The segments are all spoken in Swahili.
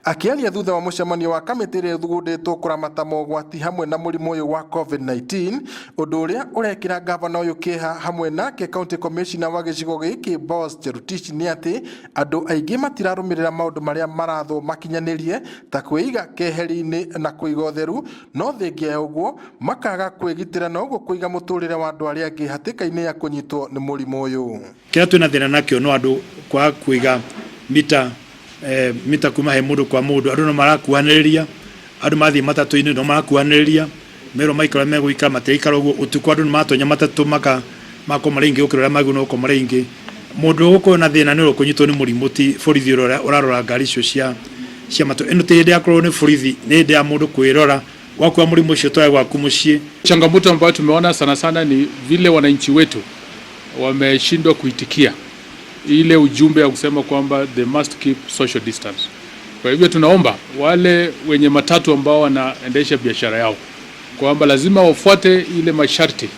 Akiaria thutha wa mucemanio wa kamiti ĩrĩa ĩthugundĩtwo kũramata mogwati hamwe na mũrimũ ũyũ wa COVID-19, ũndũ ũrĩa ũrekĩra gavana ũyũ kĩeha hamwe nake county commissioner wa gĩcigo gĩkĩ Boss Cherotich nĩ atĩ andũ aingĩ matirarũmĩrĩra maũndũ marĩa marathwo makinyanĩrie ta kwĩiga keheri-inĩ na kũiga ũtheru, no thengia ya ũguo makaga kwĩgitĩra na ũguo kũiga mũtũrĩre wa andũ arĩa angĩ hatĩka-inĩ ya kũnyitwo nĩ mũrimũ ũyũ. Kĩrĩa twĩna thĩna nakĩo no andũ kwaga kũiga mita kuma he mũndũ kwa mũndũ, andũ no marakuhanĩrĩria, andũ mathiĩ matatũ-inĩ no marakuhanĩrĩria, merwo maikara megũikara matiraikara ũguo, ũtukũ andũ nĩ matonya matatũ makoma rĩngĩ gũkĩra ũrĩa magĩrĩirwo gũkoma rĩngĩ. Mũndũ ũgũkorwo na thĩna nĩ ũkũnyitwo nĩ mũrimũ, ti borithi ũrarora ngari icio cia matũ. Ĩno ti hĩndĩ ya kũrorwo nĩ borithi, nĩ hĩndĩ ya mũndũ kwĩrora wakua mũrimũ ucio twae gwaku mũciĩ. Changamoto ambayo tumeona sana sana ni vile wananchi wetu wameshindwa kuitikia ile ujumbe ya kusema kwamba they must keep social distance. Kwa hivyo tunaomba wale wenye matatu ambao wanaendesha biashara yao kwamba lazima wafuate ile masharti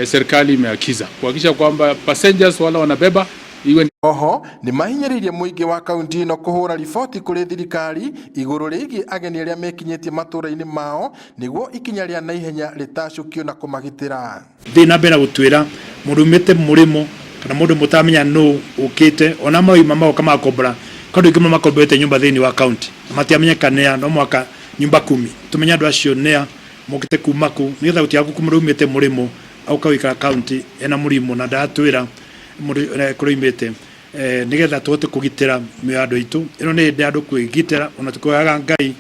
serikali imeagiza kuhakikisha kwamba passengers wala wanabeba iwe. Oho ni mahinyĩrĩirie mũingĩ wa kaunti ĩno kũhũra riboti kũrĩ thirikari igũrũ rĩgiĩ ageni arĩa mekinyĩtie matũũra-inĩ mao nĩguo ikinya rĩa naihenya rĩtacũkio na kũmagitĩra. Thĩna mbere gũtwĩra mũndũ umĩte mũrĩmo kana mũndũ mũtamenya no ũkĩte ona maũima mao kama kombora kandũ ingĩ makombete nyũmba thĩinĩ wa kaunti matiamenyekana no mwaka nyũmba 10 tumenya andũ acio nĩa mokĩte kuma kũ nĩgetha gũtigaga kumũndũ umĩte mũrĩmo au kawĩkara kaunti ena mũrimũ na ndatwĩra mũndũ kũrĩmĩte nĩgetha tũhote kũgitĩra mĩoyo andũ aitũ. Ĩno nĩ hĩndĩ andũ kwĩgitĩra ona tũkoyaga Ngai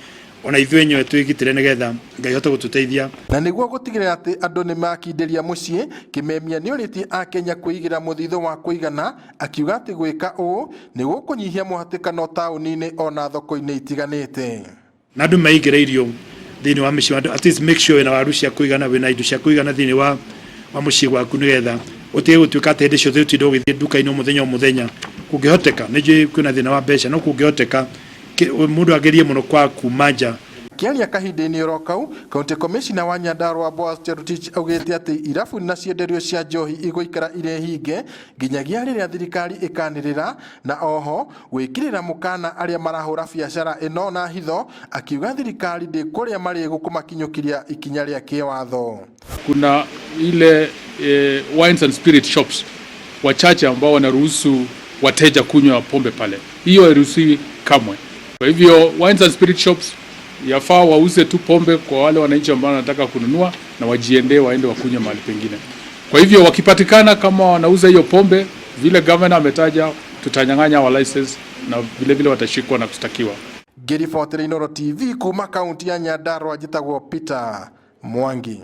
ona ithuĩ enyewe twĩgitĩre nĩgetha Ngai ahote gũtũteithia. Na nĩguo gũtigĩrĩra atĩ andũ nĩ makindĩria mũciĩ, Kĩmemia nĩ ũrĩtie Akenya kwĩigĩra mũthithũ wa kũigana, akiuga atĩ gwĩka ũũ nĩguo kũnyihia mũhatĩkano taũni-inĩ ona thoko-inĩ itiganĩte. Na andũ maigĩre irio thĩinĩ wa mĩciĩ, at least make sure wĩna waru cia kũigana, wĩna indo cia kũigana thĩinĩ wa mũciĩ gwaku nĩgetha ũtige gũtuĩka atĩ hĩndĩ ciothe ũtinda ũgĩthiĩ nduka-inĩ mũthenya o mũthenya. Kũngĩhoteka nĩ njũĩ kwĩna thĩna wa mbeca no kũngĩhoteka mũndũ agerie mũno kwa kuma nja. Kiaria kahinda-inĩ oro kau, county commissioner wa Nyandarua Boss Cherotich augĩte atĩ irabu na cienderio cia njohi igũikara irĩ hinge nginyagia rĩrĩa thirikari ĩkanĩrĩra, na oho gwĩkĩrĩra mũkana arĩa marahũra biacara ĩno na hitho, akiuga thirikari ndĩkũrĩa marĩ gũkũmakinyũkiria ikinya rĩa kĩwatho. Kuna ile wines and spirit shops wachache ambao wanaruhusu wateja kunywa pombe pale, hiyo hairuhusiwi kamwe. Kwa hivyo wines and spirit shops yafaa wauze tu pombe kwa wale wananchi ambao wanataka kununua na wajiendee waende wakunywe mahali pengine. Kwa hivyo wakipatikana kama wanauza hiyo pombe vile governor ametaja, tutanyang'anya wa license na vile vile watashikwa na kustakiwa. Ngĩribotera Inooro TV kuma kaunti ya Nyandarua, njĩtagwo Peter Mwangi.